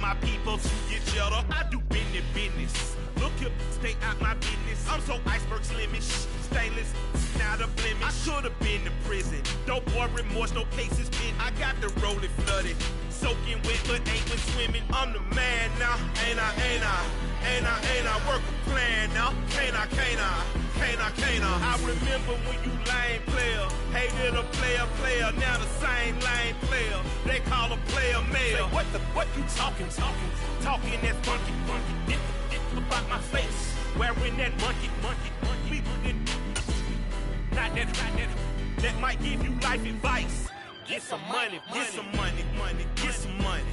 my people to get cheddar. I do business. Look here, stay out my business. I'm so iceberg slimish, stainless, not a blemish. I should've been to prison. Don't boy remorse, no cases pinned. I got the rolling flooded, soaking wet, but ain't been swimming. I'm the man now, ain't I? Work a plan now, can't I? I remember when you lame player, hated a player, now the same lame player. They call a player mayor. What you talking that funky, get about my face, wearing that monkey, not that, that might give you life advice. Get some money, get some money, get some money,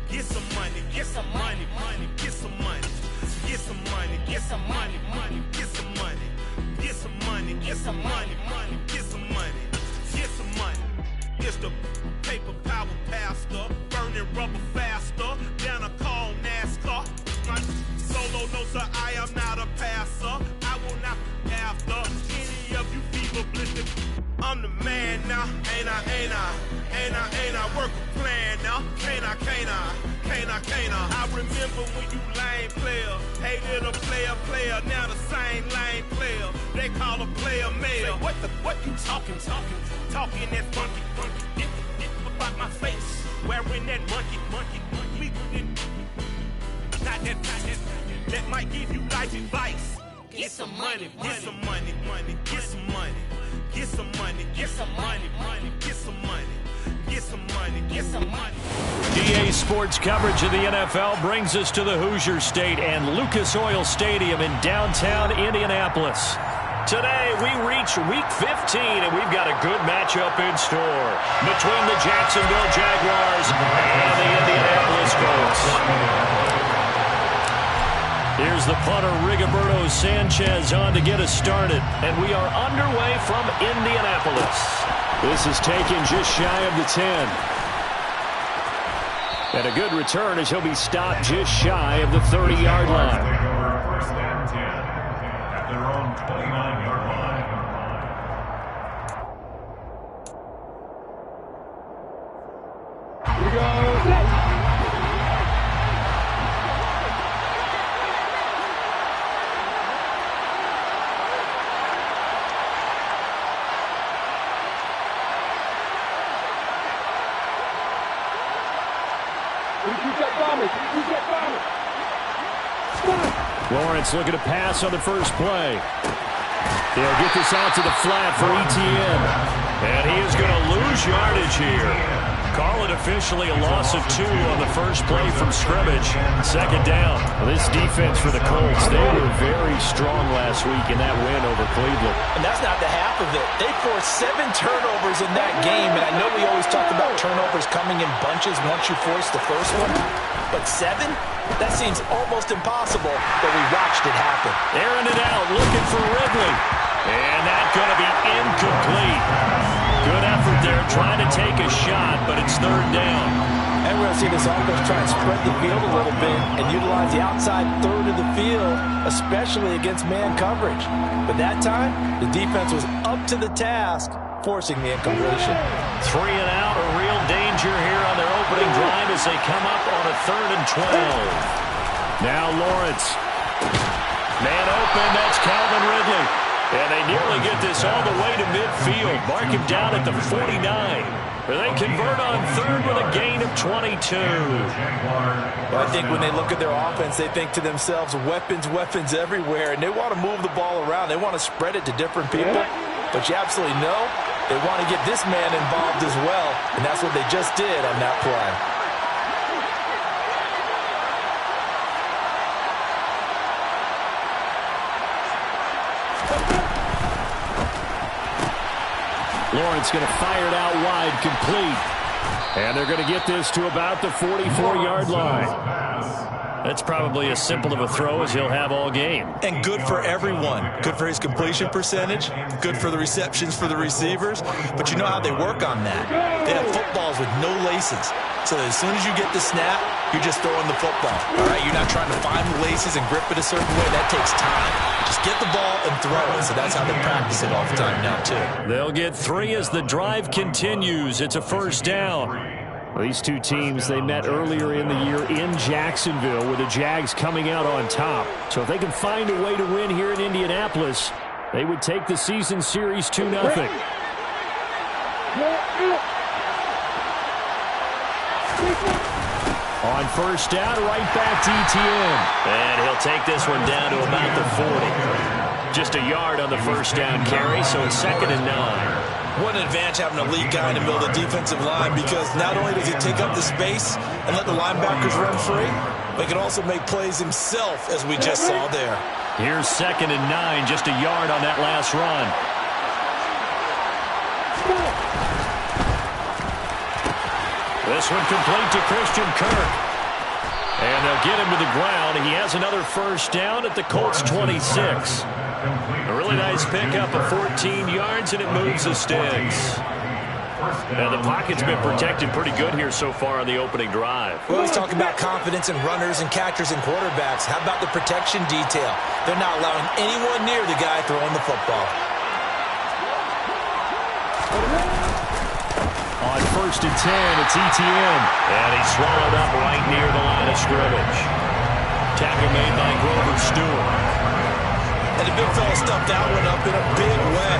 get some money, get some money, get some money, get some money, get some money, get some money, get some money, get some money, get some money, get some money. It's the paper power pastor, burning rubber faster, down a call NASCAR. My solo notes sir, I am not a passer. I will not after any of you fever blistered. I'm the man now, ain't I? Work a plan now, can't I? I remember when you lame player, hated a player, now the same lame player. They call a player mayor. What you talking that funky, get about my face, wearing that monkey, not that, that might give you life advice. Get some money, get some money, get some money, get some money, get some money, get some money, get some money, get some money. DA Sports coverage of the NFL brings us to the Hoosier State and Lucas Oil Stadium in downtown Indianapolis. Today we reach Week 15 and we've got a good matchup in store between the Jacksonville Jaguars and the Indianapolis Colts. Here's the punter, Rigoberto Sanchez, on to get us started. And we are underway from Indianapolis. This is taken just shy of the 10. And a good return as he'll be stopped just shy of the 30-yard line. First and 10 at their own 29-yard line. Here we go. Lawrence looking to pass on the first play. They'll get this out to the flat for Etienne. And he is going to lose yardage here. Call it officially a loss of 2 on the first play from scrimmage. Second down. Well, this defense for the Colts, they were very strong last week in that win over Cleveland. And that's not the half of it. They forced 7 turnovers in that game. And I know we always talk about turnovers coming in bunches once you force the first one. But 7? That seems almost impossible, but we watched it happen. Airing it out, looking for Ridley. And that's going to be incomplete. Good effort there, trying to take a shot, but it's third down. And we're going to see this offense try and spread the field a little bit and utilize the outside third of the field, especially against man coverage. But that time, the defense was up to the task, forcing the incompletion. 3 and out, a real danger here on their opening drive as they come up on a 3rd and 12. Now Lawrence. Man open, that's Calvin Ridley. And they nearly get this all the way to midfield. Mark him down at the 49. They convert on 3rd with a gain of 22. Well, I think when they look at their offense, they think to themselves, weapons everywhere. And they want to move the ball around. They want to spread it to different people. But you absolutely know they want to get this man involved as well. And that's what they just did on that play. Lawrence going to fire it out wide, complete. And they're going to get this to about the 44-yard line. That's probably as simple of a throw as he'll have all game. And good for everyone. Good for his completion percentage. Good for the receptions for the receivers. But you know how they work on that. They have footballs with no laces. So as soon as you get the snap, you're just throwing the football. All right, you're not trying to find the laces and grip it a certain way. That takes time. Just get the ball and throw it. So that's how they practice it all the time now, too. They'll get 3 as the drive continues. It's a first down. Well, these two teams, they met earlier in the year in Jacksonville with the Jags coming out on top. So if they can find a way to win here in Indianapolis, they would take the season series 2-0. On first down, right back to Etienne. And he'll take this one down to about the 40. Just a yard on the first down carry, so it's 2nd and 9. What an advantage having a lead guy in the middle of the defensive line, because not only does he take up the space and let the linebackers run free, but he can also make plays himself, as we just saw there. Here's 2nd and 9, just a yard on that last run. This one complete to Christian Kirk. And they'll get him to the ground. He has another first down at the Colts 26. A really nice pickup of 14 yards, and it moves the sticks. And the pocket's been protected pretty good here so far on the opening drive. Well, he's talking about confidence in runners and catchers and quarterbacks. How about the protection detail? They're not allowing anyone near the guy throwing the football. On 1st and 10, it's Etienne. And he's swallowed up right near the line of scrimmage. Tackle made by Grover Stewart. And the big fella stuffed that one up in a big way.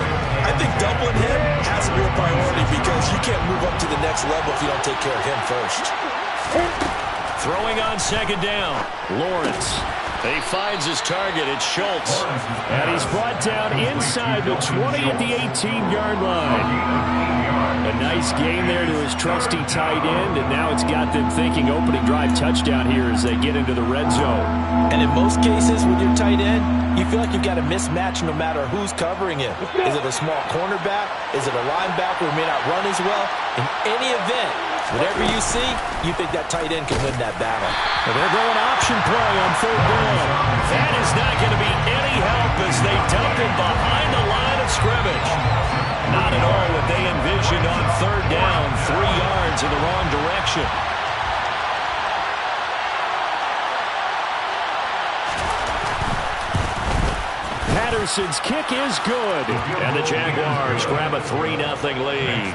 I think doubling him has to be a priority, because you can't move up to the next level if you don't take care of him first. Throwing on 2nd down, Lawrence. He finds his target. It's Schultz. And he's brought down inside the 20 at the 18-yard line. A nice gain there to his trusty tight end, and now it's got them thinking opening drive touchdown here as they get into the red zone. And in most cases with your tight end, you feel like you've got a mismatch no matter who's covering him. Is it a small cornerback? Is it a linebacker who may not run as well? In any event, whatever you see, you think that tight end can win that battle. And they're going option play on 3rd down. That is not going to be any help as they dump him behind the line of scrimmage. Not at all what they envisioned on 3rd down. 3 yards in the wrong direction. Patterson's kick is good. And the Jaguars grab a 3-0 lead.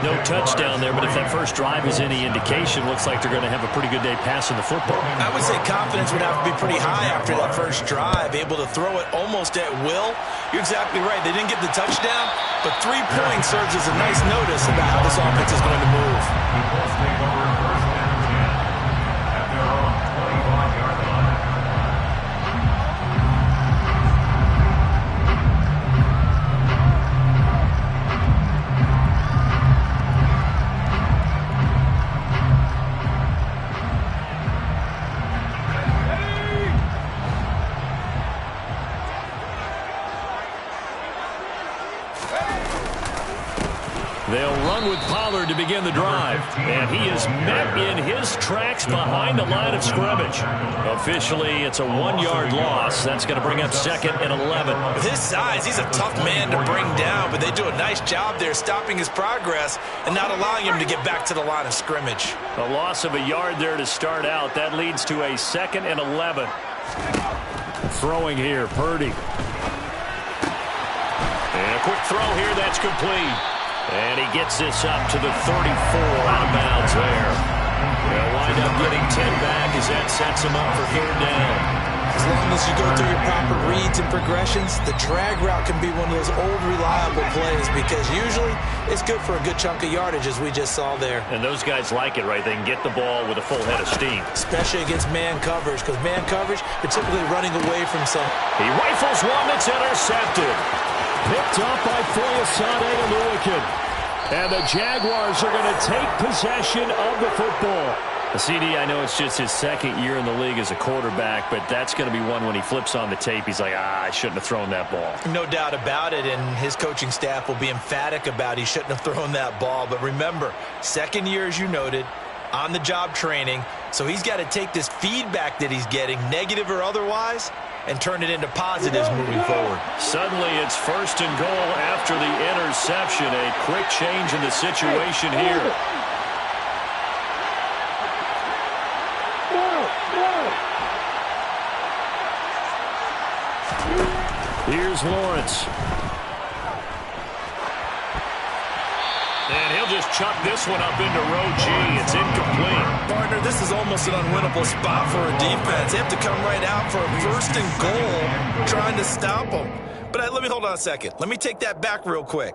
No touchdown there, but if that first drive is any indication, looks like they're going to have a pretty good day passing the football. I would say confidence would have to be pretty high after that first drive, able to throw it almost at will. You're exactly right. They didn't get the touchdown, but 3 points serves as a nice notice about how this offense is going to move. They'll run with Pollard to begin the drive. And he is met in his tracks behind the line of scrimmage. Officially, it's a 1-yard loss. That's going to bring up 2nd and 11. With his size, he's a tough man to bring down, but they do a nice job there stopping his progress and not allowing him to get back to the line of scrimmage. A loss of a yard there to start out. That leads to a 2nd and 11. Throwing here, Purdy. And a quick throw here, that's complete. And he gets this up to the 34, out of bounds there. They'll wind up getting 10 back as that sets him up for 3rd down. As long as you go through your proper reads and progressions, the drag route can be one of those old reliable plays, because usually it's good for a good chunk of yardage, as we just saw there. And those guys like it, right? They can get the ball with a full head of steam. Especially against man coverage, because man coverage, they're typically running away from some. He rifles one that's intercepted. Picked up by Foyesade Oluwakin. And the Jaguars are going to take possession of the football. The CD, I know it's just his 2nd year in the league as a quarterback, but that's going to be one when he flips on the tape, he's like, I shouldn't have thrown that ball. No doubt about it, and his coaching staff will be emphatic about he shouldn't have thrown that ball. But remember, 2nd year, as you noted, on-the-job training, so he's got to take this feedback that he's getting, negative or otherwise, and turn it into positives moving forward. Suddenly it's 1st and goal after the interception. A quick change in the situation here. Here's Lawrence. And he'll just chuck this one up into row G. It's incomplete. Partner, this is almost an unwinnable spot for a defense. They have to come right out for a first and goal trying to stop them. But let me hold on a second. Let me take that back real quick.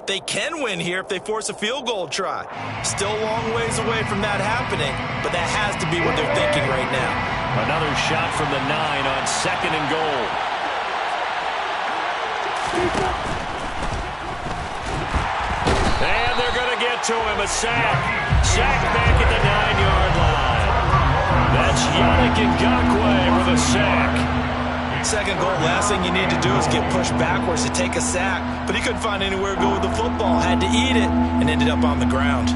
They can win here if they force a field goal try. Still a long ways away from that happening, but that has to be what they're thinking right now. Another shot from the 9 on second and goal. And they're going to get to him. A sack. Sack back at the 9-yard line. That's Yannick Ngakoue with a sack. Second goal, last thing you need to do is get pushed backwards to take a sack. But he couldn't find anywhere to go with the football. Had to eat it and ended up on the ground.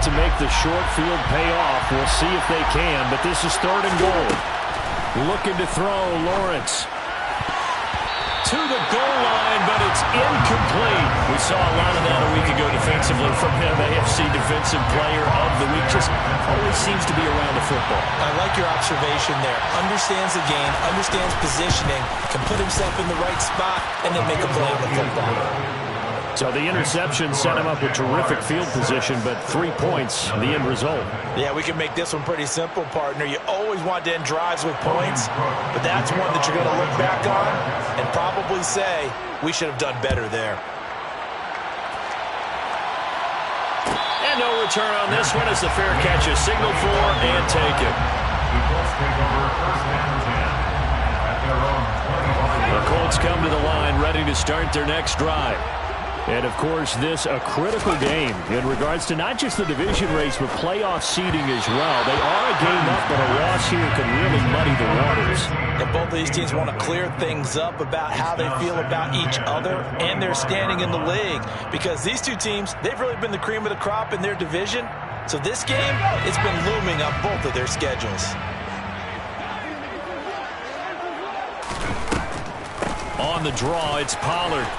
To make the short field pay off. We'll see if they can, but this is third and goal. Looking to throw, Lawrence. To the goal line, but it's incomplete. We saw a lot of that a week ago defensively from him. AFC Defensive Player of the Week. Just always seems to be around the football. I like your observation there. Understands the game, understands positioning, can put himself in the right spot, and then make a play on the football. So the interception set him up with terrific field position, but 3 points, the end result. Yeah, we can make this one pretty simple, partner. You always want to end drives with points, but that's one that you're going to look back on and probably say, we should have done better there. And no return on this one as the fair catch is signaled for and taken. The Colts come to the line ready to start their next drive. And, of course, this a critical game in regards to not just the division race, but playoff seeding as well. They are a game up, but a loss here could really muddy the waters. And both of these teams want to clear things up about how they feel about each other and their standing in the league. Because these two teams, they've really been the cream of the crop in their division. So this game, it's been looming on both of their schedules. On the draw, it's Pollard.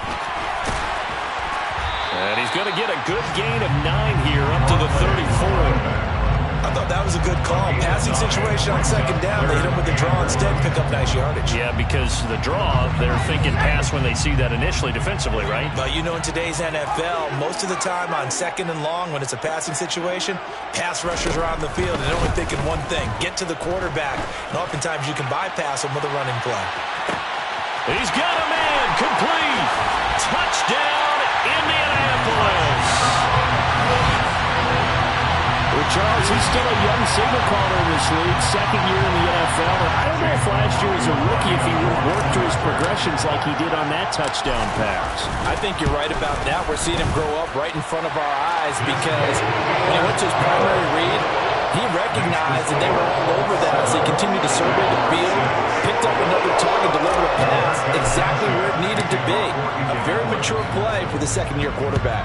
And he's going to get a good gain of 9 here up to the 34. I thought that was a good call. Passing situation on second down. They hit him with the draw instead and pick up nice yardage. Yeah, because the draw, they're thinking pass when they see that initially defensively, right? But you know, in today's NFL, most of the time on second and long, when it's a passing situation, pass rushers are on the field and they're only thinking one thing, get to the quarterback. And oftentimes you can bypass them with a running play. He's got a man, complete. Touchdown, Indianapolis. Well, Charles, he's still a young signal caller in this league, second year in the NFL. And I don't know if last year as a rookie if he would have worked through his progressions like he did on that touchdown pass. I think you're right about that. We're seeing him grow up right in front of our eyes because when he went to his primary read, he recognized that they were all over that as he continued to survey the field, picked up another target, delivered a pass exactly where it needed to be. A very mature play for the second-year quarterback.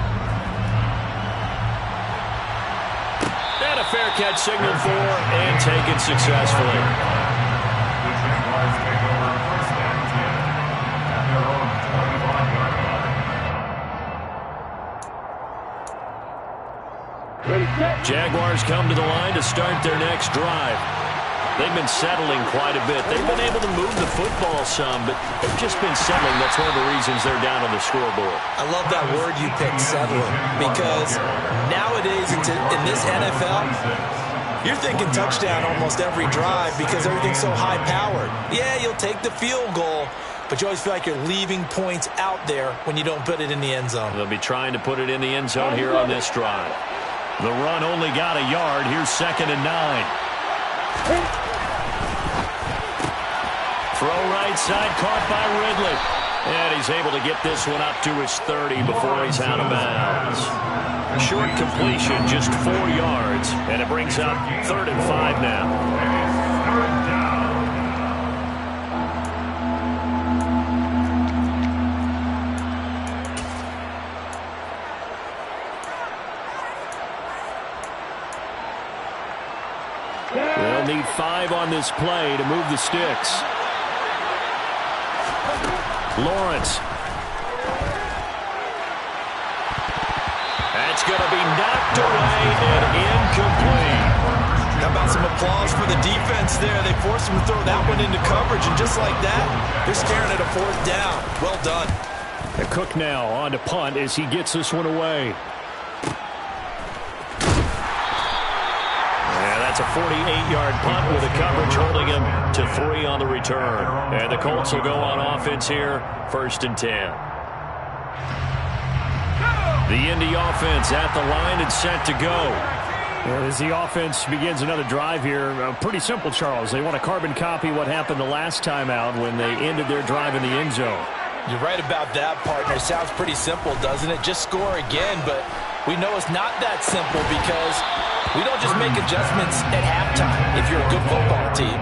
And a fair catch signaled for and taken successfully. Jaguars come to the line to start their next drive. They've been settling quite a bit. They've been able to move the football some, but they've just been settling. That's one of the reasons they're down on the scoreboard. I love that word you picked, settling, because nowadays in this NFL, you're thinking touchdown almost every drive because everything's so high-powered. Yeah, you'll take the field goal, but you always feel like you're leaving points out there when you don't put it in the end zone. They'll be trying to put it in the end zone here on this drive. The run only got a yard. Here's 2nd and 9. Throw right side, caught by Ridley. And he's able to get this one up to his 30 before he's out of bounds. Short completion, just 4 yards. And it brings up 3rd and 5 now. They'll need 5 on this play to move the sticks. Lawrence. That's going to be knocked away and incomplete. How about some applause for the defense there? They forced him to throw that one into coverage, and just like that, they're staring at a 4th down. Well done. The Cook now on to punt as he gets this one away. That's a 48-yard punt with a coverage holding him to 3 on the return. And the Colts will go on offense here, 1st and 10. The Indy offense at the line and set to go. As the offense begins another drive here, pretty simple, Charles. They want to carbon copy what happened the last time out when they ended their drive in the end zone. You're right about that, partner. Sounds pretty simple, doesn't it? Just score again, but we know it's not that simple because we don't just make adjustments at halftime if you're a good football team.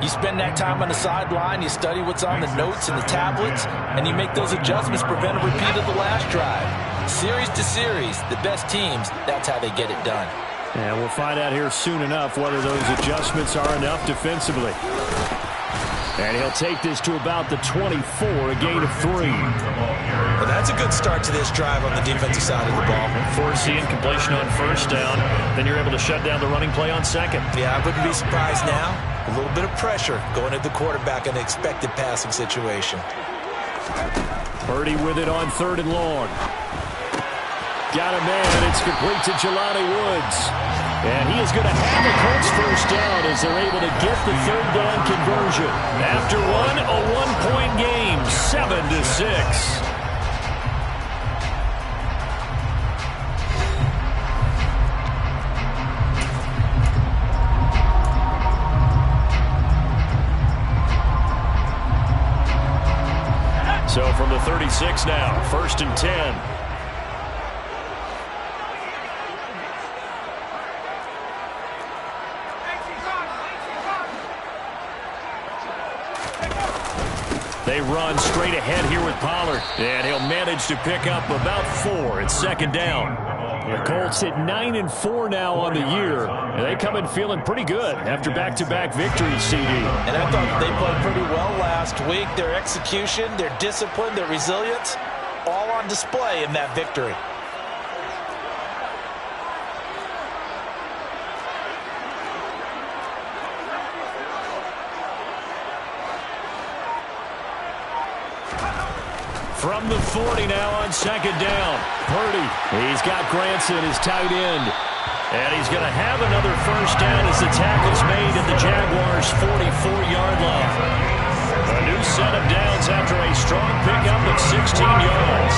You spend that time on the sideline, you study what's on the notes and the tablets, and you make those adjustments, prevent a repeat of the last drive. Series to series, the best teams, that's how they get it done. And we'll find out here soon enough whether those adjustments are enough defensively. And he'll take this to about the 24, a gain of 3. Well, that's a good start to this drive on the defensive side of the ball. Force the incompletion on 1st down, then you're able to shut down the running play on 2nd. Yeah, I wouldn't be surprised now. A little bit of pressure going at the quarterback in an expected passing situation. Purdy with it on 3rd and long. Got a man. It's complete to Jelani Woods. And he is going to have a Colts 1st down as they're able to get the 3rd down conversion. After one, a 1-point game, 7-6. So from the 36 now, 1st and 10. They run straight ahead here with Pollard. And he'll manage to pick up about 4. It's 2nd down. The Colts hit 9-4 now on the year. And they come in feeling pretty good after back-to-back victories, CD. And I thought they played pretty well last week. Their execution, their discipline, their resilience, all on display in that victory. From the 40 now on 2nd down. Purdy. He's got Granson, his tight end. And he's going to have another 1st down as the tackle's made at the Jaguars' 44-yard line. A new set of downs after a strong pickup of 16 yards.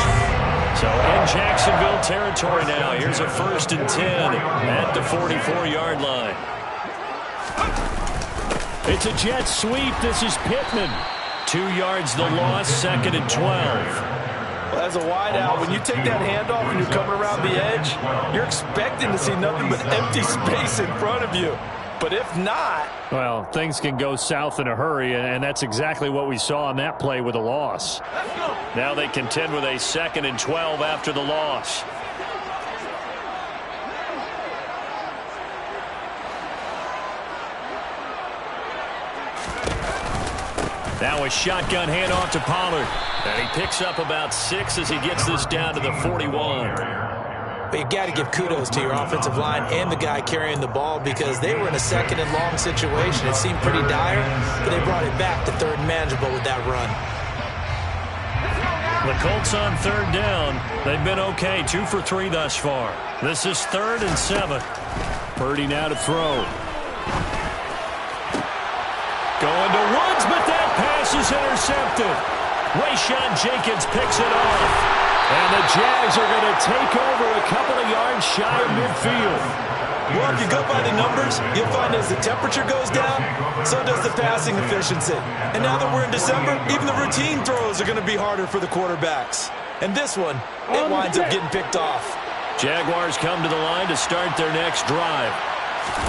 So in Jacksonville territory now. Here's a 1st and 10 at the 44-yard line. It's a jet sweep. This is Pittman. 2 yards the loss, 2nd and 12. Well, as a wide out, when you take that handoff and you're coming around the edge, you're expecting to see nothing but empty space in front of you. But if not... Well, things can go south in a hurry, and that's exactly what we saw on that play with a loss. Now they contend with a 2nd and 12 after the loss. Now a shotgun handoff to Pollard. And he picks up about 6 as he gets this down to the 41. But you got to give kudos to your offensive line and the guy carrying the ball because they were in a 2nd and long situation. It seemed pretty dire, but they brought it back to 3rd and manageable with that run. The Colts on 3rd down. They've been okay, 2 for 3 thus far. This is 3rd and 7. Purdy now to throw. Going to Woods, but that pass is intercepted. Rayshawn Jenkins picks it off. And the Jags are going to take over a couple of yards shy of midfield. Well, if you go by the numbers, you'll find as the temperature goes down, so does the passing efficiency. And now that we're in December, even the routine throws are going to be harder for the quarterbacks. And this one, it winds up getting picked off. Jaguars come to the line to start their next drive.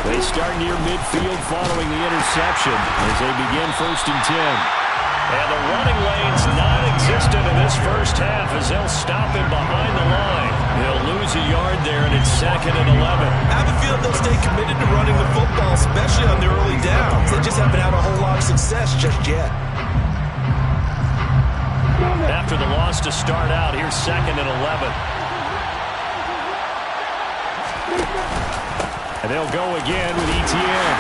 They start near midfield following the interception as they begin 1st and 10. And the running lane's non-existent in this first half as they'll stop him behind the line. They'll lose a yard there, and it's 2nd and 11. I have a feeling they'll stay committed to running the football, especially success just yet. After the loss to start out, here's 2nd and 11. And they'll go again with Etienne.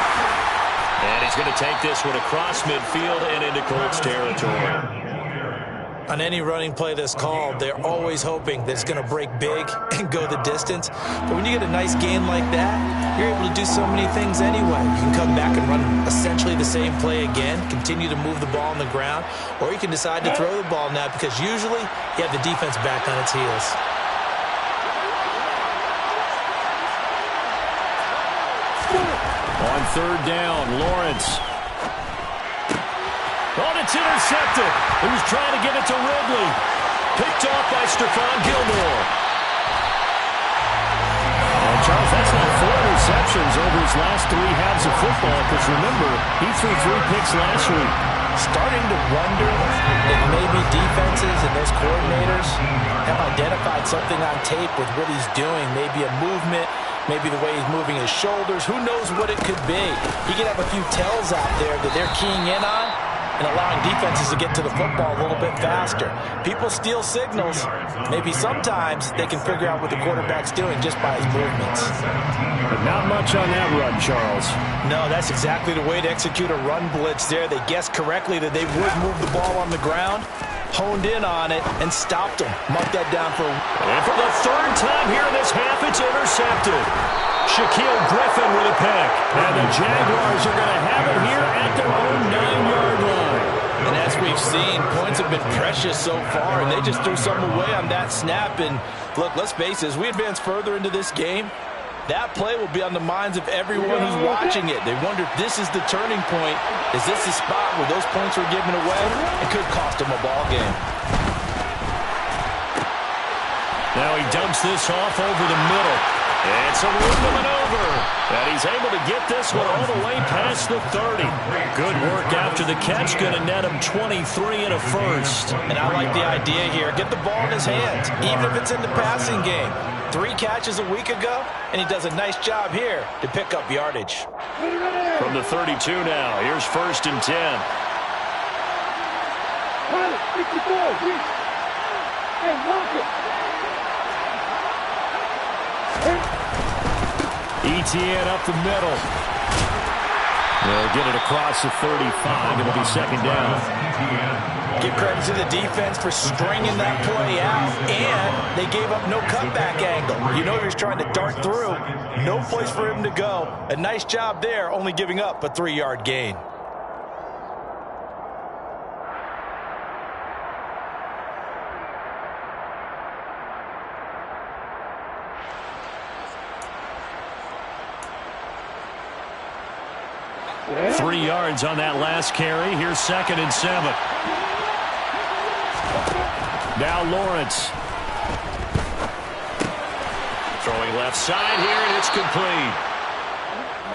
And he's going to take this one across midfield and into Colts territory. On any running play that's called, they're always hoping that it's going to break big and go the distance. But when you get a nice gain like that, you're able to do so many things anyway. You can come back and run essentially the same play again, continue to move the ball on the ground, or you can decide to throw the ball now because usually you have the defense back on its heels. On 3rd down, Lawrence. Oh, it's intercepted. He was trying to give it to Ridley. Picked off by Stephon Gilmore. And Charles, that's now 4 interceptions over his last 3 halves of football, because remember, he threw 3 picks last week. Starting to wonder if maybe defenses and those coordinators have identified something on tape with what he's doing. Maybe a movement, maybe the way he's moving his shoulders. Who knows what it could be? He could have a few tells out there that they're keying in on and allowing defenses to get to the football a little bit faster. People steal signals. Maybe sometimes they can figure out what the quarterback's doing just by his movements. But not much on that run, Charles. No, that's exactly the way to execute a run blitz there. They guessed correctly that they would move the ball on the ground, honed in on it, and stopped them. Mark that down for... And for the 3rd time here in this half, it's intercepted. Shaquille Griffin with a pick. And the Jaguars are going to have it here at their own 9-yard line. And as we've seen, points have been precious so far, and they just threw some away on that snap. And look, let's face it, as we advance further into this game, that play will be on the minds of everyone who's watching it. They wonder if this is the turning point. Is this the spot where those points were given away? It could cost them a ball game. Now he dumps this off over the middle. It's a room maneuver. And he's able to get this one all the way past the 30. Good work after the catch. Going to net him 23 and a first. And I like the idea here. Get the ball in his hands, even if it's in the passing game. 3 catches a week ago, and he does a nice job here to pick up yardage. From the 32 now, here's 1st and 10. Etienne up the middle. They'll get it across the 35. It'll be 2nd down. Give credit to the defense for stringing that play out, and they gave up no cutback angle. You know he's trying to dart through. No place for him to go. A nice job there, only giving up a 3-yard gain. Yeah. 3 yards on that last carry. Here's 2nd and 7. Now Lawrence. Throwing left side here, and it's complete.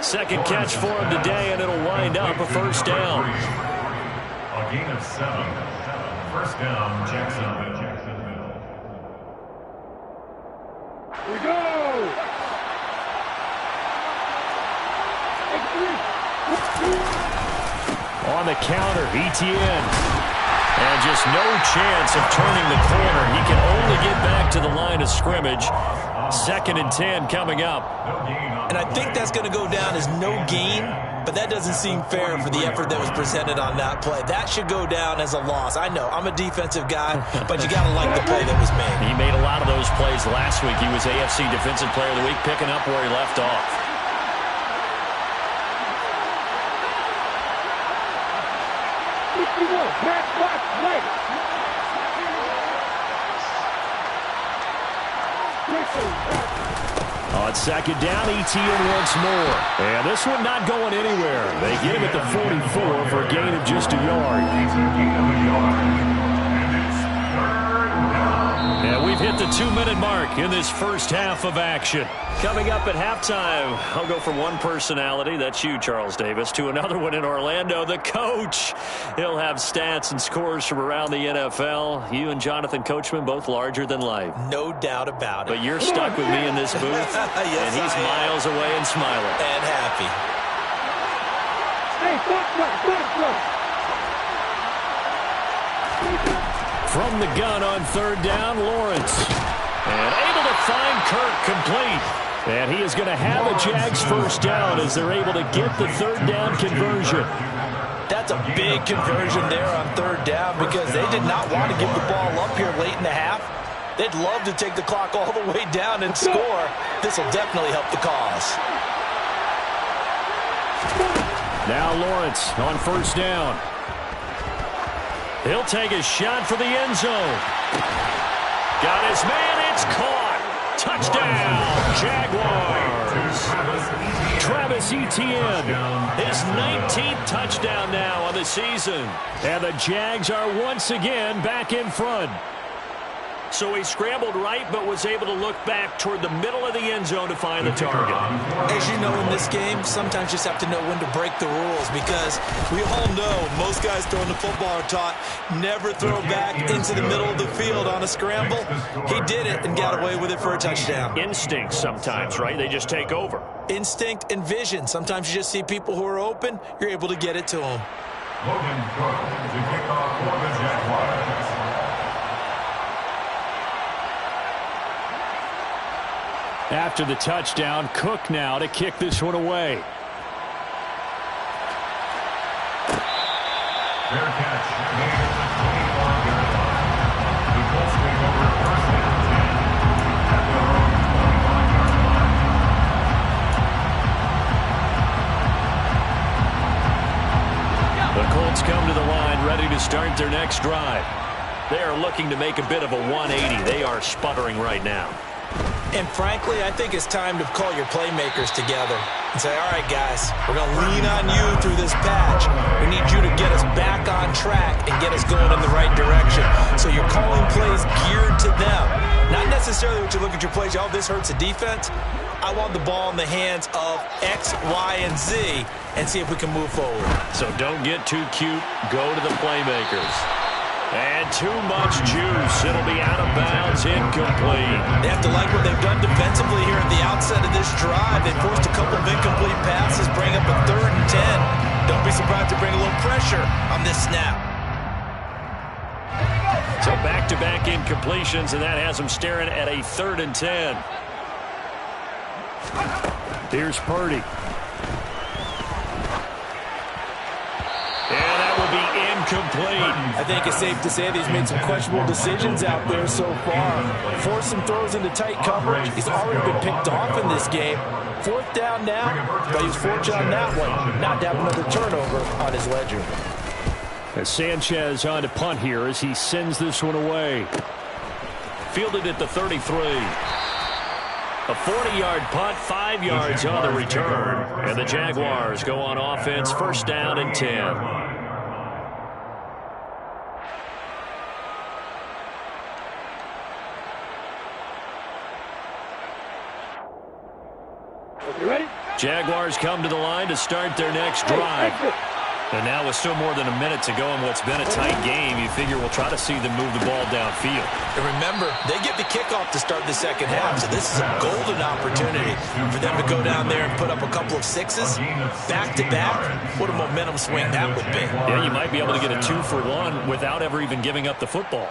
2nd catch for him today, and it'll wind up a 1st down. A gain of 7. 1st down, Jacksonville. We go! On the counter, Etienne. And just no chance of turning the corner. He can only get back to the line of scrimmage. 2nd and 10 coming up. And I think that's going to go down as no gain, but that doesn't seem fair for the effort that was presented on that play. That should go down as a loss. I know, I'm a defensive guy, but you got to like the play that was made. He made a lot of those plays last week. He was AFC Defensive Player of the Week, picking up where he left off. On 2nd down, Etienne once more. And this one not going anywhere. They get him at the 44 for a gain of just a yard. And we've hit the 2-minute mark in this first half of action. Coming up at halftime, I'll go from one personality, that's you, Charles Davis, to another one in Orlando, the coach. He'll have stats and scores from around the NFL. You and Jonathan Coachman, both larger than life. No doubt about it. But you're stuck with me in this booth, yes, and he's miles away and smiling. And happy. Hey, From the gun on third down, Lawrence. And able to find Kirk complete. And he is going to have a Jags first down as they're able to get the third down conversion. That's a big conversion there on third down because they did not want to give the ball up here late in the half. They'd love to take the clock all the way down and score. This will definitely help the cause. Now Lawrence on first down. He'll take a shot for the end zone. Got his man, it's caught. Touchdown, Jaguars. Travis Etienne, his 19th touchdown now on the season. And the Jags are once again back in front. So he scrambled right, but was able to look back toward the middle of the end zone to find the target. As you know, in this game, sometimes you just have to know when to break the rules because we all know most guys throwing the football are taught never throw back into the middle of the field on a scramble. He did it and got away with it for a touchdown. Instinct sometimes, right? They just take over. Instinct and vision. Sometimes you just see people who are open, you're able to get it to them. Logan Cook to kick off for the Jaguars. After the touchdown, Cook now to kick this one away. Fair catch made at the 21-yard line. The Colts take over first and 10 at their own 21-yard line. The Colts come to the line ready to start their next drive. They are looking to make a bit of a 180. They are sputtering right now. And frankly, I think it's time to call your playmakers together and say, all right, guys, we're going to lean on you through this patch. We need you to get us back on track and get us going in the right direction. So you're calling plays geared to them. Not necessarily what you look at your plays, oh, this hurts the defense. I want the ball in the hands of X, Y, and Z and see if we can move forward. So don't get too cute. Go to the playmakers. And too much juice. It'll be out of bounds, incomplete. They have to like what they've done defensively here at the outset of this drive. They forced a couple of incomplete passes, bring up a 3rd and 10. Don't be surprised to bring a little pressure on this snap. So back-to-back incompletions, and that has them staring at a 3rd and 10. Here's Purdy. And that will be incomplete. I think it's safe to say that he's made some questionable decisions out there so far. Forced some throws into tight coverage. He's already been picked off in this game. 4th down now, but he was fortunate on that one, not to have another turnover on his ledger. As Sanchez on to punt here as he sends this one away. Fielded at the 33. A 40-yard punt, 5 yards on the return. And the Jaguars go on offense, 1st down and 10. You ready? Jaguars come to the line to start their next drive. And now with still more than a minute to go in what's been a tight game, you figure we'll try to see them move the ball downfield. And remember, they get the kickoff to start the second half, so this is a golden opportunity for them to go down there and put up a couple of sixes back-to-back. What a momentum swing that would be. Yeah, you might be able to get a 2-for-1 without ever even giving up the football.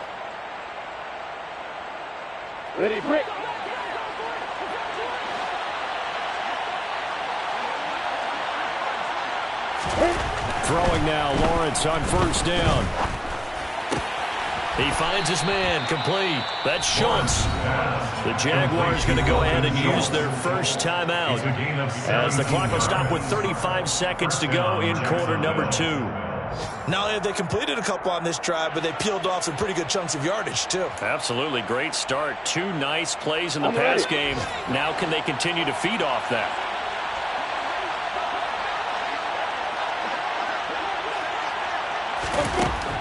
Ready, break. Throwing now, Lawrence on 1st down. He finds his man, complete. That's Schultz. The Jaguars going to go ahead and use their first timeout as the clock will stop with 35 seconds to go in quarter number 2. Not only have they completed a couple on this drive, but they peeled off some pretty good chunks of yardage, too. Absolutely. Great start. 2 nice plays in the pass game. Now can they continue to feed off that?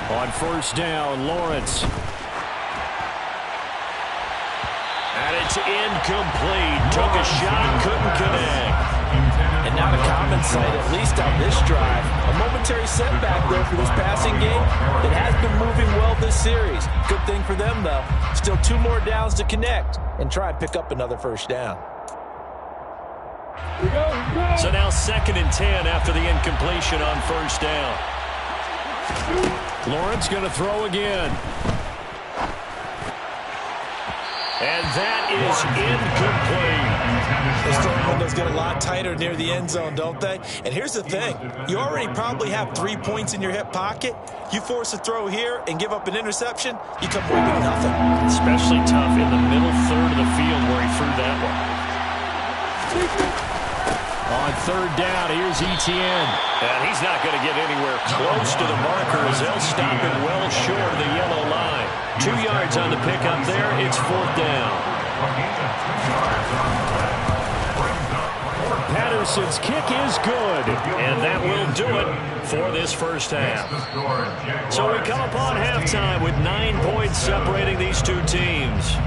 On 1st down, Lawrence. And it's incomplete. Took a shot, couldn't connect. And not a common sight, at least on this drive. A momentary setback there for this passing game that has been moving well this series. Good thing for them, though. Still 2 more downs to connect and try and pick up another 1st down. Here we go. So now 2nd and 10 after the incompletion on 1st down. Lawrence going to throw again. And that is incomplete. Those throwing windows get a lot tighter near the end zone, don't they? And here's the thing. You already probably have 3 points in your hip pocket. You force a throw here and give up an interception, you come away with nothing. Especially tough in the middle third of the field where he threw that one. On third down, here's Etienne. And he's not going to get anywhere close to the marker as they'll stop him well short of the yellow line. 2 yards on the pickup there. It's fourth down. Patterson's kick is good. And that will do it for this first half. So we come upon halftime with 9 points separating these two teams.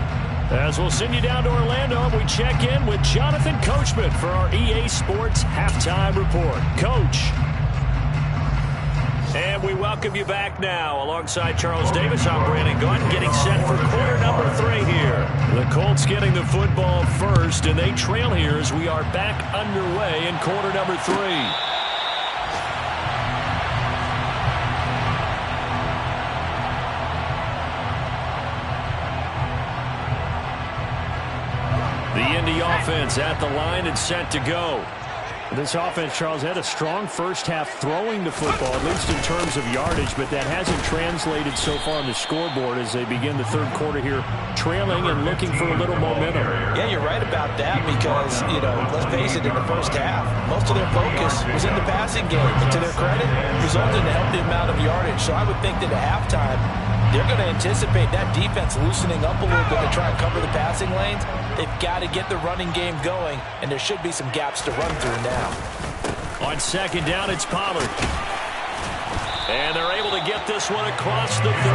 As we'll send you down to Orlando, we check in with Jonathan Coachman for our EA Sports Halftime Report. Coach. And we welcome you back now. Alongside Charles Davis, I'm Brandon Gunn, getting set for quarter number 3 here. The Colts getting the football first, and they trail here as we are back underway in quarter number 3. The Indy offense at the line and set to go. This offense, Charles, had a strong first half throwing the football, at least in terms of yardage, but that hasn't translated so far on the scoreboard as they begin the third quarter here, trailing and looking for a little momentum. Yeah, you're right about that because, let's face it, in the first half, most of their focus was in the passing game. And to their credit, resulted in a healthy amount of yardage. So I would think that at halftime, they're going to anticipate that defense loosening up a little bit to try and cover the passing lanes. They've got to get the running game going, and there should be some gaps to run through now. On second down, it's Pollard. And they're able to get this one across the 35.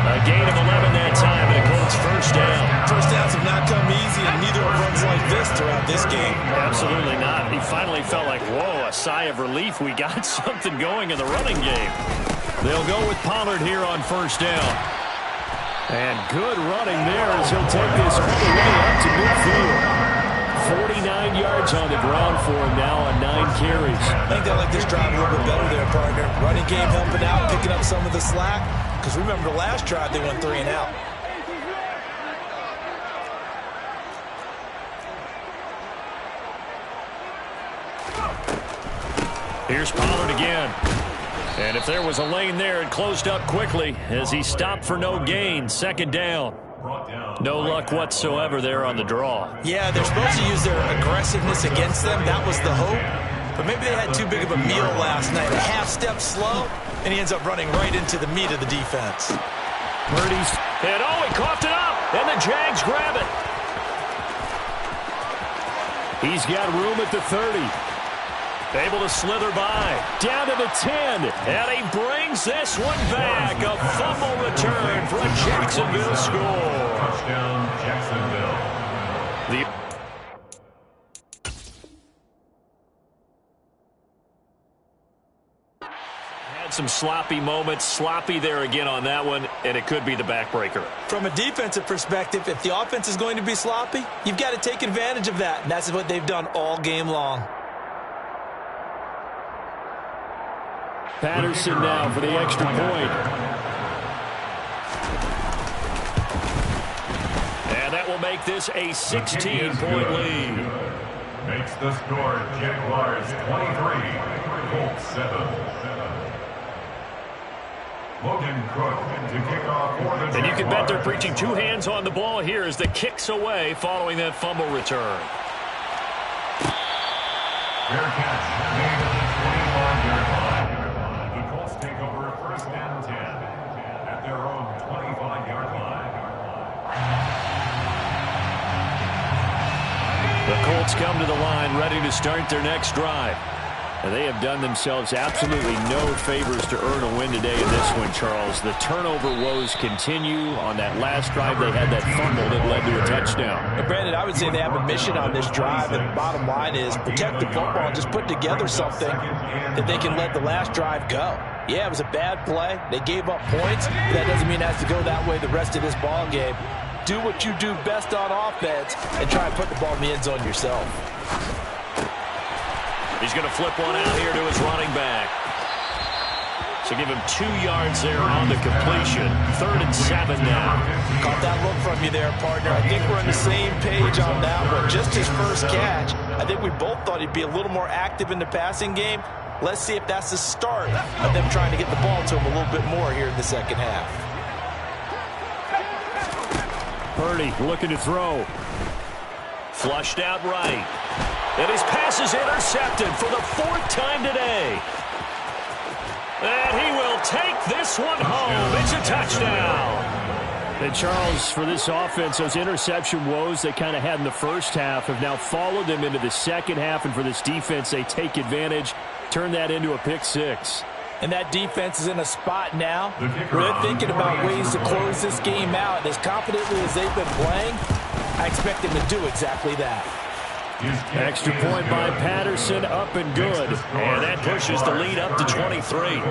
A gain of 11 that time, and a Colts first down. First downs have not come easy, and neither have runs like this throughout this game. Absolutely not. He finally felt like, whoa, a sigh of relief. We got something going in the running game. They'll go with Pollard here on first down. And good running there as he'll take this all the way up to midfield. 49 yards on the ground for him now on 9 carries. I think they like this drive a little bit better there, partner. Running game helping out, picking up some of the slack. Because remember the last drive, they went 3 and out. Here's Pollard again. And if there was a lane there, it closed up quickly as he stopped for no gain. Second down. No luck whatsoever there on the draw. Yeah, they're supposed to use their aggressiveness against them. That was the hope. But maybe they had too big of a meal last night. A half step slow, and he ends up running right into the meat of the defense. Purdy's. And he coughed it up. And the Jags grab it. He's got room at the 30. Able to slither by. Down to the 10. And he brings this one back. A fumble return for a Jacksonville score. Touchdown, Jacksonville. Had some sloppy moments. Sloppy there again on that one. And it could be the backbreaker. From a defensive perspective, if the offense is going to be sloppy, you've got to take advantage of that. And that's what they've done all game long. Patterson now for the extra point. And that will make this a 16-point lead. Makes the score Jaguars 23, Colts 7. Logan Cook to kick off for the Jaguars. And you can bet they're preaching 2 hands on the ball here as the kick's away following that fumble return. Fair catch made at the 21-yard line. The Colts take over first and 10 at their own 25-yard line. The Colts come to the line ready to start their next drive. And they have done themselves absolutely no favors to earn a win today in this one, Charles. The turnover woes continue. On that last drive, they had that fumble that led to a touchdown. Brandon, I would say they have a mission on this drive, and the bottom line is protect the football and just put together something that they can let the last drive go. Yeah, it was a bad play. They gave up points, but that doesn't mean it has to go that way the rest of this ball game. Do what you do best on offense and try and put the ball in the end zone yourself. He's going to flip one out here to his running back. So give him 2 yards there on the completion. 3rd and 7 now. Caught that look from you there, partner. I think we're on the same page on that one. Just his first catch. I think we both thought he'd be a little more active in the passing game. Let's see if that's the start of them trying to get the ball to him a little bit more here in the second half. Purdy looking to throw. Flushed out right. And his pass is intercepted for the 4th time today. And he will take this one home. It's a touchdown. And Charles, for this offense, those interception woes they kind of had in the first half have now followed them into the second half. And for this defense, they take advantage, turn that into a pick 6. And that defense is in a spot now where they're thinking about ways to close this game out. And as confidently as they've been playing, I expect them to do exactly that. Extra point by Patterson, up and good. And that pushes the lead up to 23.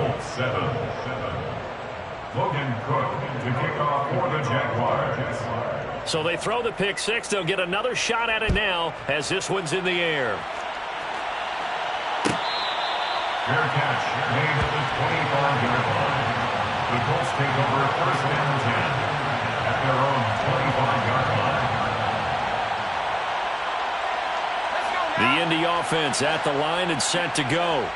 Logan Cook to kick off for the Jaguars. So they throw the pick 6. They'll get another shot at it now as this one's in the air. Fair catch made at the 25-yard line. The Colts take over 1st and 10 at their own 25-yard line. The Indy offense at the line and set to go.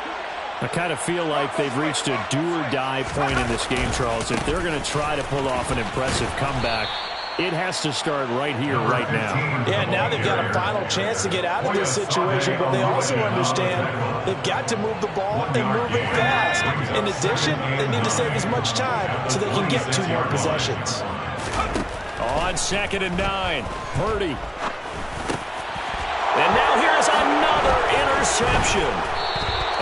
I kind of feel like they've reached a do-or-die point in this game, Charles. If they're going to try to pull off an impressive comeback, it has to start right here, right now. Yeah, now they've got a final chance to get out of this situation, but they also understand they've got to move the ball and move it fast. In addition, they need to save as much time so they can get 2 more possessions. On 2nd and 9, Purdy. And now here's another interception.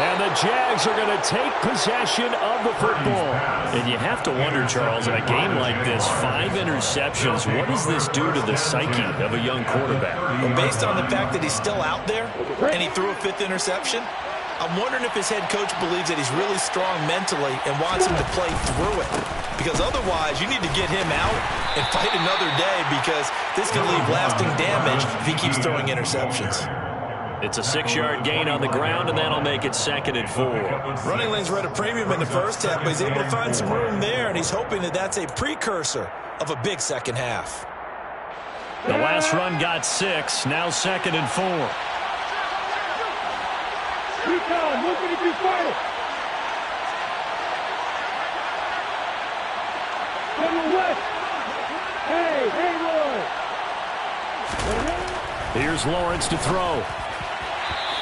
And the Jags are going to take possession of the football. And you have to wonder, Charles, in a game like this, 5 interceptions, what does this do to the psyche of a young quarterback? Well, based on the fact that he's still out there and he threw a 5th interception, I'm wondering if his head coach believes that he's really strong mentally and wants him to play through it. Because otherwise, you need to get him out and fight another day, because this can leave lasting damage if he keeps throwing interceptions. It's a 6-yard gain on the ground, and that'll make it 2nd and 4. Running lanes were at a premium in the first half, but he's able to find some room there, and he's hoping that that's a precursor of a big second half. The last run got 6, now 2nd and 4. Recon, moving if you fight it. Double west. Hey, Roy. Here's Lawrence to throw.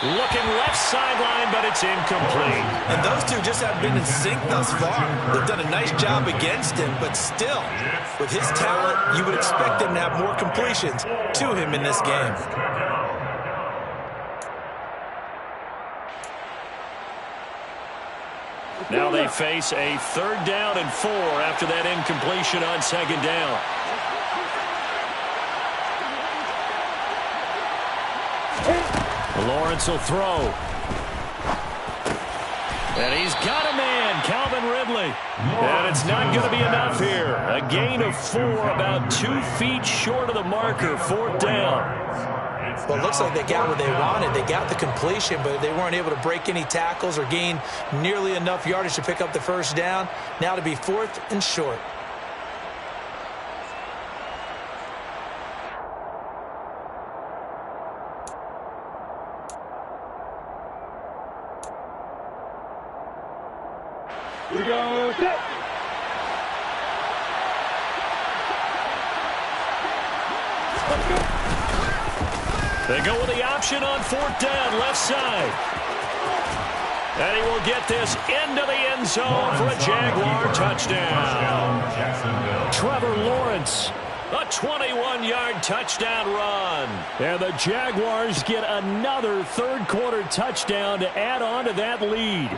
Looking left sideline, but it's incomplete. And those two just haven't been in sync thus far. They've done a nice job against him, but still, with his talent, you would expect them to have more completions to him in this game. Now they face a 3rd down and 4 after that incompletion on 2nd down. Lawrence will throw. And he's got a man, Calvin Ridley. And it's not going to be enough here. A gain of 4, about 2 feet short of the marker, 4th down. Well, it looks like they got what they wanted. They got the completion, but they weren't able to break any tackles or gain nearly enough yardage to pick up the 1st down. Now to be 4th and short. We go set. They go with the option on 4th down, left side. And he will get this into the end zone for a Jaguar touchdown. Trevor Lawrence. A 21-yard touchdown run. And the Jaguars get another 3rd quarter touchdown to add on to that lead.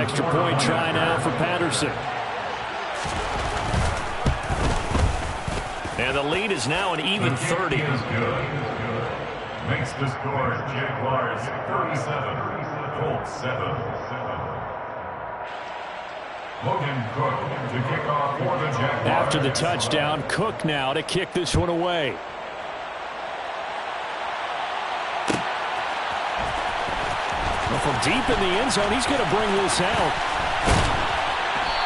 Extra point try now for Patterson. And the lead is now an even 30. Makes the score Jaguars 37, Colts 7. Logan Cook to kick off for the Jaguars. After the touchdown, Cook now to kick this one away. Well, from deep in the end zone, he's going to bring this out.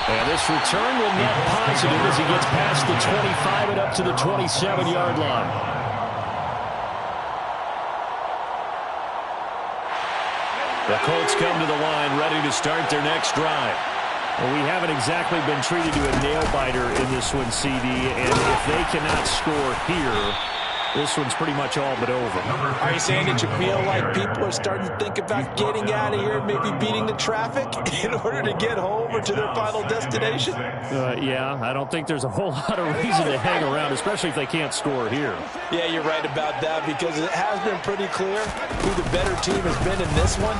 And this return will net positive as he gets past the 25 and up to the 27-yard line. The Colts come to the line ready to start their next drive. Well, we haven't exactly been treated to a nail-biter in this one, CD, and if they cannot score here, this one's pretty much all but over. Are you saying that you feel like people are starting to think about getting out of here, maybe beating the traffic in order to get home or to their final destination? Yeah, I don't think there's a whole lot of reason to hang around, especially if they can't score here. Yeah, you're right about that because it has been pretty clear who the better team has been in this one.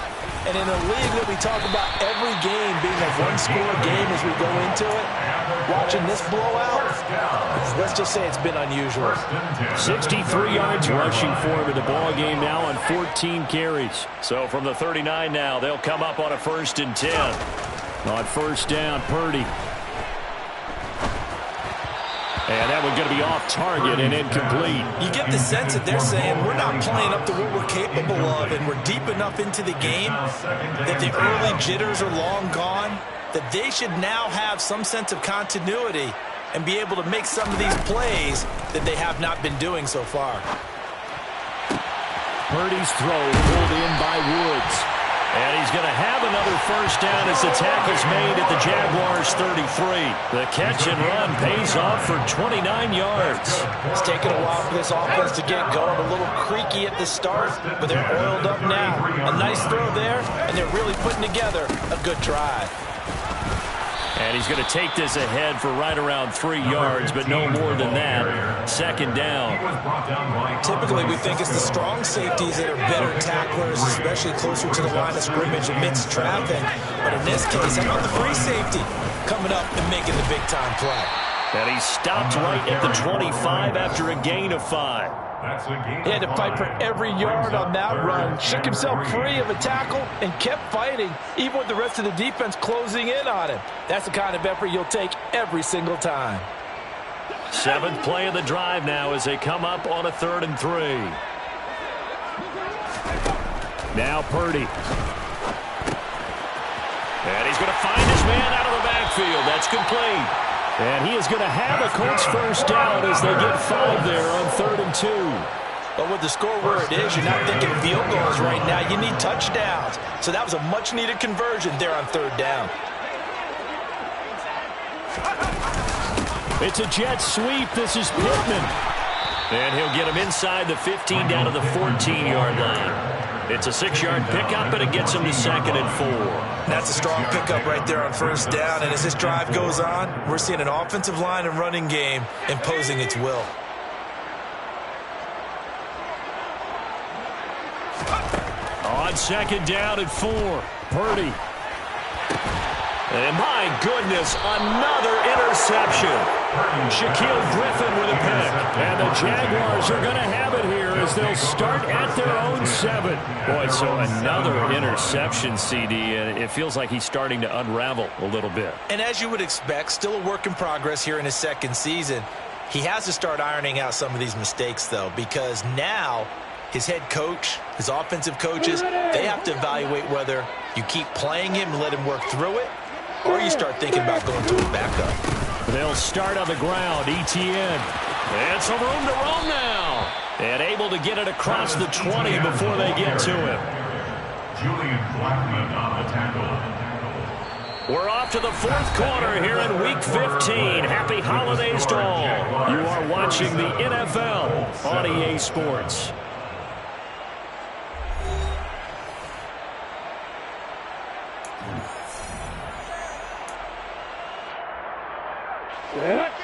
And in a league that we talk about every game being a one-score game as we go into it, watching this blowout, let's just say it's been unusual. 63 yards rushing for him in the ball game now on 14 carries. So from the 39 now, they'll come up on a 1st and 10. On first down, Purdy. And that one's going to be off target and incomplete. You get the sense that they're saying we're not playing up to what we're capable of, and we're deep enough into the game that the early jitters are long gone, that they should now have some sense of continuity and be able to make some of these plays that they have not been doing so far. Purdy's throw pulled in by Woods. And he's going to have another 1st down as the tackle's made at the Jaguars' 33. The catch and run pays off for 29 yards. It's taken a while for this offense to get going. A little creaky at the start, but they're oiled up now. A nice throw there, and they're really putting together a good drive. And he's going to take this ahead for right around 3 yards, but no more than that. 2nd down. Typically, we think it's the strong safeties that are better tacklers, especially closer to the line of scrimmage amidst traffic. But in this case, how about the free safety coming up and making the big-time play? And he stopped right at the 25 after a gain of 5. He had to fight for every yard on that run, shook himself free of a tackle, and kept fighting, even with the rest of the defense closing in on him. That's the kind of effort you'll take every single time. 7th play of the drive now as they come up on a 3rd and 3. Now Purdy. And he's going to find his man out of the backfield. That's complete. And he is going to have a Colts 1st down as they get 5 there on 3rd and 2. But with the score where it is, you're not thinking field goals right now. You need touchdowns. So that was a much-needed conversion there on 3rd down. It's a jet sweep. This is Pittman. And he'll get him inside the 15 down to the 14-yard line. It's a 6-yard pickup, and it gets him to 2nd and 4. That's a strong pickup right there on 1st down. And as this drive goes on, we're seeing an offensive line and running game imposing its will. On 2nd down and 4, Purdy. And my goodness, another interception. Shaquille Griffin with a pick. And the Jaguars are going to have it here as they'll start at their own 7. Boy, so another interception, CD, and it feels like he's starting to unravel a little bit. And as you would expect, still a work in progress here in his 2nd season. He has to start ironing out some of these mistakes, though, because now his head coach, his offensive coaches, they have to evaluate whether you keep playing him and let him work through it, or you start thinking about going to a backup. They'll start on the ground. ETN. And some room to roam now. And able to get it across the 20 before they get to him. Julian Blackman on the tackle. We're off to the 4th quarter here in Week 15. Happy holidays to all. You are watching the NFL on EA Sports.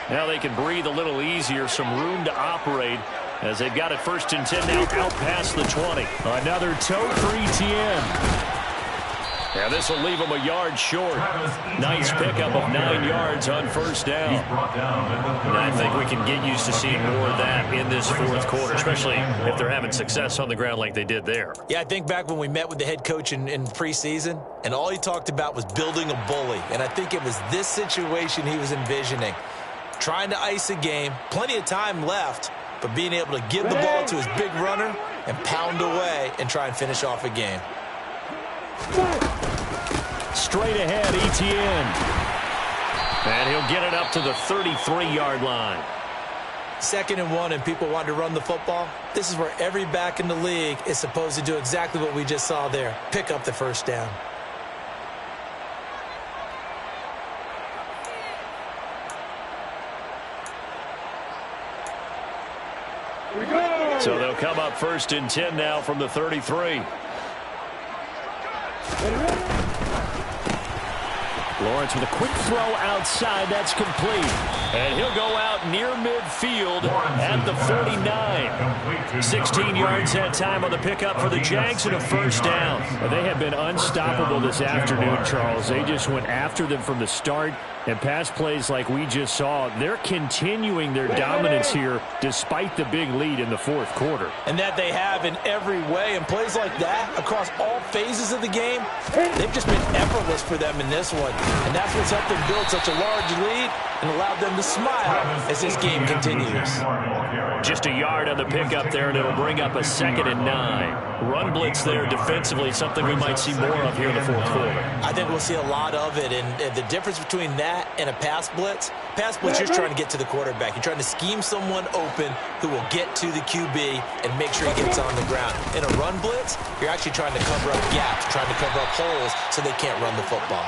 Now they can breathe a little easier, some room to operate as they've got it 1st and 10 now out past the 20. Another tote for ETN. Yeah, this will leave him a yard short. Nice pickup of 9 yards on 1st down. And I think we can get used to seeing more of that in this 4th quarter, especially if they're having success on the ground like they did there. Yeah, I think back when we met with the head coach in preseason, and all he talked about was building a bully. And I think it was this situation he was envisioning. Trying to ice a game, plenty of time left, but being able to give the ball to his big runner and pound away and try and finish off a game. Straight ahead, ETN. And he'll get it up to the 33-yard line. 2nd and 1, and people want to run the football. This is where every back in the league is supposed to do exactly what we just saw there. Pick up the first down. So they'll come up 1st and 10 now from the 33. Lawrence with a quick throw outside. That's complete. And he'll go out near midfield at the 49. 16 yards that time on the pickup for the Jags and a first down. They have been unstoppable this afternoon, Charles. They just went after them from the start. And pass plays like we just saw, they're continuing their dominance here despite the big lead in the 4th quarter. And that they have in every way. And plays like that across all phases of the game, they've just been effortless for them in this one. And that's what's helped them build such a large lead and allowed them to smile as this game continues. Just a yard on the pickup there, and it'll bring up a 2nd and 9. Run blitz there defensively, something we might see more of here in the 4th quarter. I think we'll see a lot of it, and the difference between that and a pass blitz, you're trying to get to the quarterback. You're trying to scheme someone open who will get to the QB and make sure he gets on the ground. In a run blitz, you're actually trying to cover up gaps, trying to cover up holes so they can't run the football.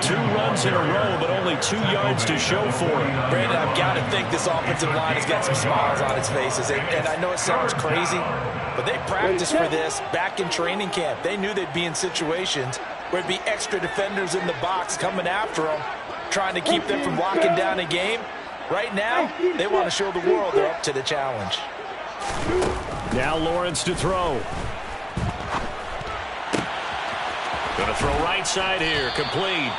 2 runs in a row, but only 2 yards to show for it. Brandon, I've got to think this offensive line has got some smiles on its faces. And I know it sounds crazy, but they practiced for this back in training camp. They knew they'd be in situations where it'd be extra defenders in the box coming after them, trying to keep them from locking down a game. Right now, they want to show the world they're up to the challenge. Now Lawrence to throw. Going to throw right side here, complete.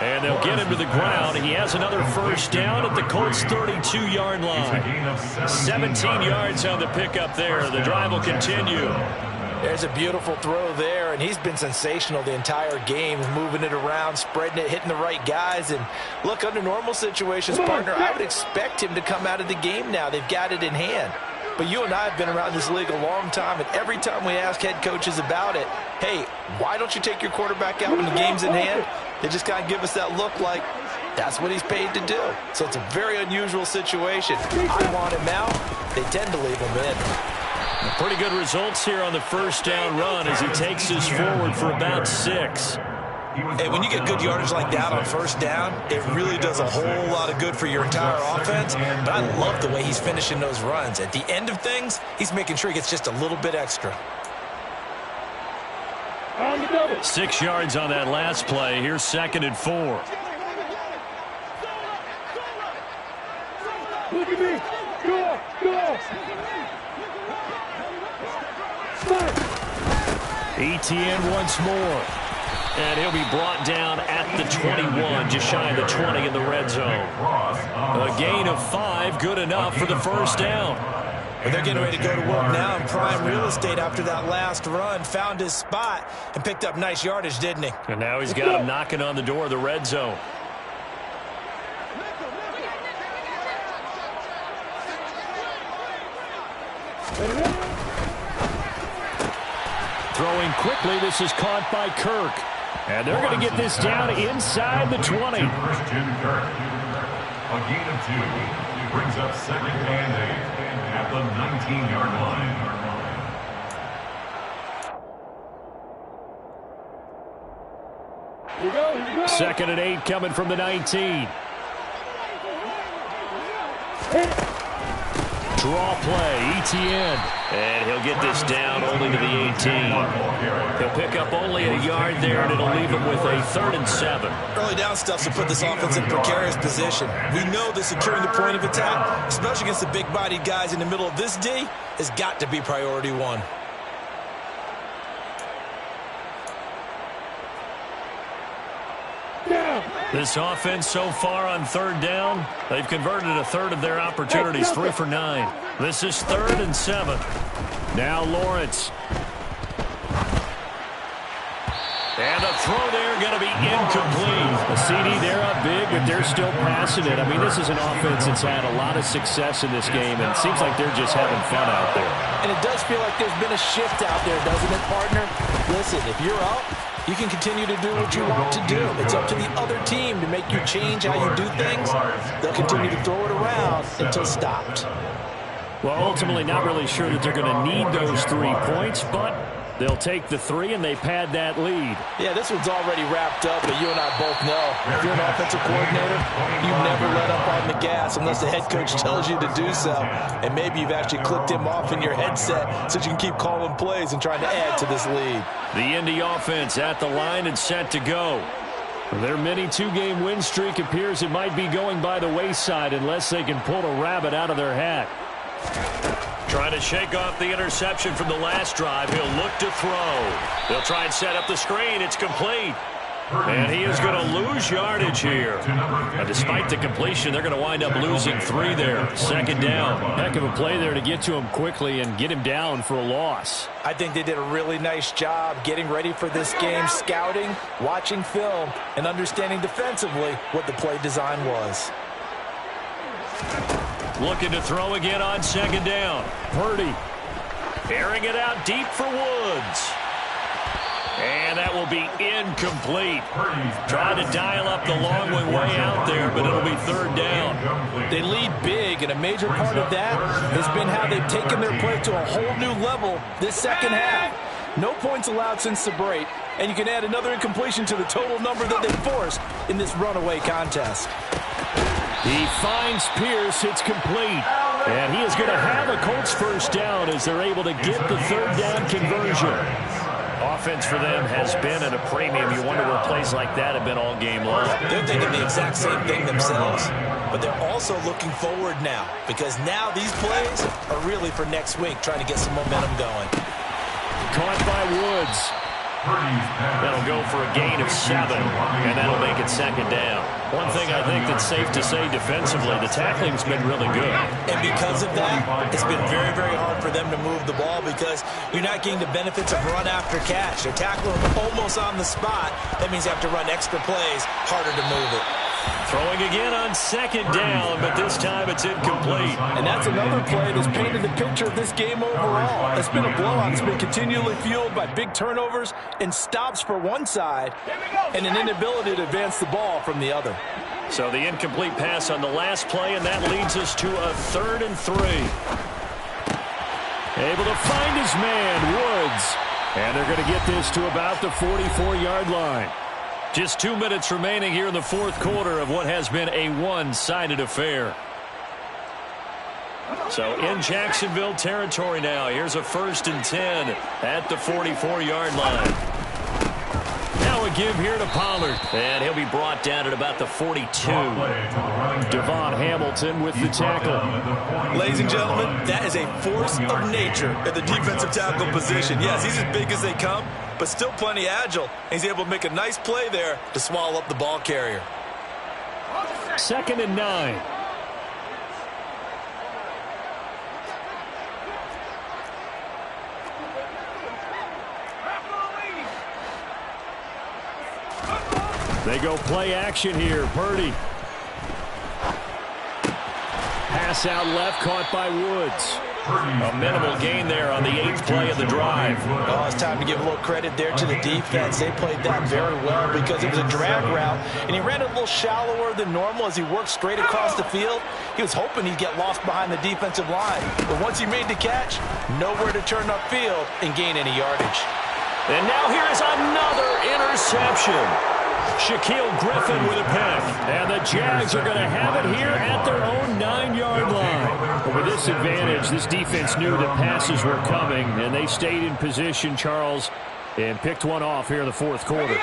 And they'll get him to the ground. He has another first down at the Colts' 32-yard line. 17 yards on the pickup there. The drive will continue. There's a beautiful throw there, and he's been sensational the entire game, moving it around, spreading it, hitting the right guys. And look, under normal situations, partner, I would expect him to come out of the game now. They've got it in hand. But you and I have been around this league a long time, and every time we ask head coaches about it, hey, why don't you take your quarterback out when the game's in hand? They just kind of give us that look like that's what he's paid to do. So it's a very unusual situation. I want him out. They tend to leave him in. Pretty good results here on the first down run as he takes us forward for about 6. Hey, when you get good yardage like that on first down, it really does a whole lot of good for your entire offense. But I love the way he's finishing those runs. At the end of things, he's making sure he gets just a little bit extra. 6 yards on that last play. Here's 2nd and 4. Look at me. Go. ETN once more. And he'll be brought down at the 21, just shy of the 20 in the red zone. A gain of 5, good enough for the first down. Well, they're getting ready to go to work now in prime real estate after that last run. Found his spot and picked up nice yardage, didn't he? And now he's got him knocking on the door of the red zone. Throwing quickly, this is caught by Kirk. And they're going to get this down inside the 20. Christian Kirk. A gain of 2 brings up 2nd and 8 at the 19-yard line. Here we go. 2nd and 8 coming from the 19. Draw play, ETN. And he'll get this down only to the 18. He'll pick up only a yard there, and it'll leave him with a 3rd and 7. Early down stuff to put this offense in precarious position. We know that securing the point of attack, especially against the big-bodied guys in the middle of this D, has got to be priority 1. This offense so far on 3rd down, they've converted a 1/3 of their opportunities, 3 for 9. This is 3rd and 7. Now Lawrence. And the throw there going to be incomplete. The CD, they're up big, but they're still passing it. I mean, this is an offense that's had a lot of success in this game, and it seems like they're just having fun out there. And it does feel like there's been a shift out there, doesn't it, partner? Listen, if you're up, you can continue to do what you want to do. It's up to the other team to make you change how you do things. They'll continue to throw it around until stopped. Well, ultimately not really sure that they're going to need those 3 points, but they'll take the 3 and they pad that lead. Yeah, this one's already wrapped up, but you and I both know if you're an offensive coordinator, you never let up on the gas unless the head coach tells you to do so. And maybe you've actually clicked him off in your headset so you can keep calling plays and trying to add to this lead. The Indy offense at the line and set to go. Their mini 2-game win streak appears it might be going by the wayside unless they can pull a rabbit out of their hat. Trying to shake off the interception from the last drive. He'll look to throw. They'll try and set up the screen. It's complete. And he is going to lose yardage here. And despite the completion, they're going to wind up losing 3 there. Second down. Heck of a play there to get to him quickly and get him down for a loss. I think they did a really nice job getting ready for this game, scouting, watching film, and understanding defensively what the play design was. Looking to throw again on second down. Purdy airing it out deep for Woods. And that will be incomplete. Trying to dial up the long way out there, but it'll be third down. They lead big, and a major part of that has been how they've taken their play to a whole new level this second half. No points allowed since the break, and you can add another incompletion to the total number that they forced in this runaway contest. He finds Pierce. It's complete. And he is going to have a Colts first down as they're able to get the third down conversion. Offense for them has been at a premium. You wonder where plays like that have been all game long. They're thinking the exact same thing themselves. But they're also looking forward now, because now these plays are really for next week, trying to get some momentum going. Caught by Woods. That'll go for a gain of 7, and that'll make it second down. One thing I think that's safe to say defensively, the tackling's been really good. And because of that, it's been very, very hard for them to move the ball because you're not getting the benefits of run after catch. They're tackling almost on the spot. That means you have to run extra plays, harder to move it. Throwing again on second down, but this time it's incomplete. And that's another play that's painted the picture of this game overall. It's been a blowout. It's been continually fueled by big turnovers and stops for one side and an inability to advance the ball from the other. So the incomplete pass on the last play, and that leads us to a 3rd and 3. Able to find his man, Woods. And they're going to get this to about the 44-yard line. Just 2 minutes remaining here in the fourth quarter of what has been a one-sided affair. So in Jacksonville territory now. Here's a 1st and 10 at the 44-yard line. Now a give here to Pollard. And he'll be brought down at about the 42. Devon Hamilton with the tackle. Ladies and gentlemen, that is a force of nature at the defensive tackle position. Yes, he's as big as they come, but still plenty agile. He's able to make a nice play there to swallow up the ball carrier. 2nd and 9. They go play action here. Purdy. Pass out left, caught by Woods. A minimal gain there on the 8th play of the drive. Oh, it's time to give a little credit there to the defense. They played that very well because it was a drag route, and he ran it a little shallower than normal as he worked straight across the field. He was hoping he'd get lost behind the defensive line. But once he made the catch, nowhere to turn upfield and gain any yardage. And now here is another interception. Shaquille Griffin with a pick. And the Jags are going to have it here at their own 9-yard line. But with this advantage, this defense knew that passes were coming, and they stayed in position, Charles, and picked one off here in the fourth quarter.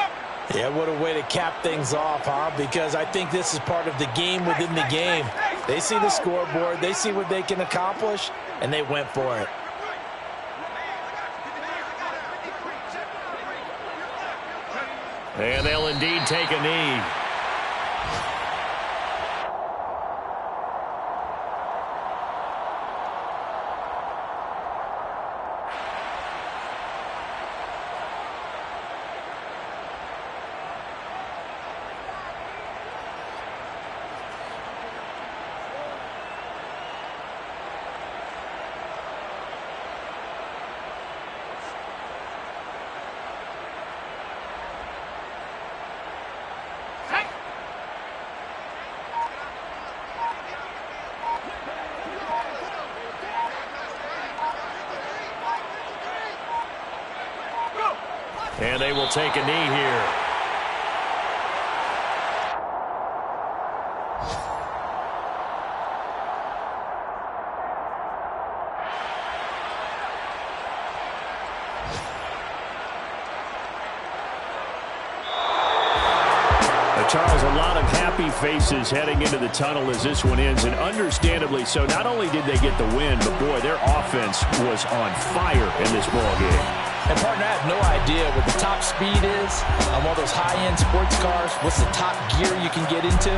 Yeah, what a way to cap things off, huh? Because I think this is part of the game within the game. They see the scoreboard, they see what they can accomplish, and they went for it. And they'll indeed take a knee. And they will take a knee here. Charles, a lot of happy faces heading into the tunnel as this one ends, and understandably so. Not only did they get the win, but, boy, their offense was on fire in this ballgame. And, partner, I have no idea what the top speed is on one of those high-end sports cars. What's the top gear you can get into?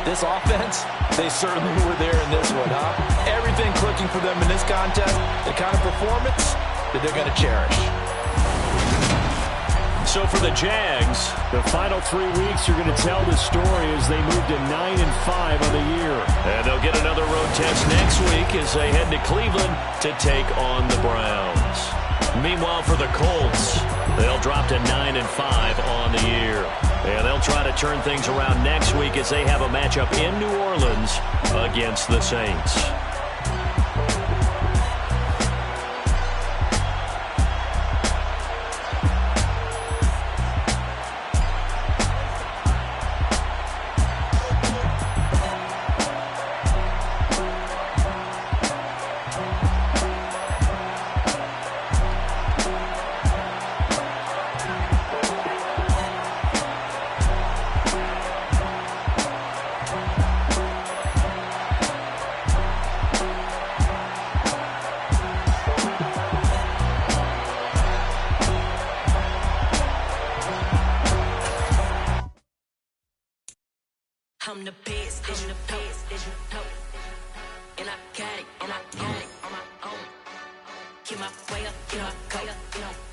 This offense, they certainly were there in this one, huh? Everything clicking for them in this contest, the kind of performance that they're going to cherish. So for the Jags, the final 3 weeks are going to tell the story as they move to 9-5 on the year. And they'll get another road test next week as they head to Cleveland to take on the Browns. Meanwhile, for the Colts, they'll drop to 9-5 on the year. And they'll try to turn things around next week as they have a matchup in New Orleans against the Saints. I'm the best, and I got it, and I own it on my own. Get my way up, get my go up,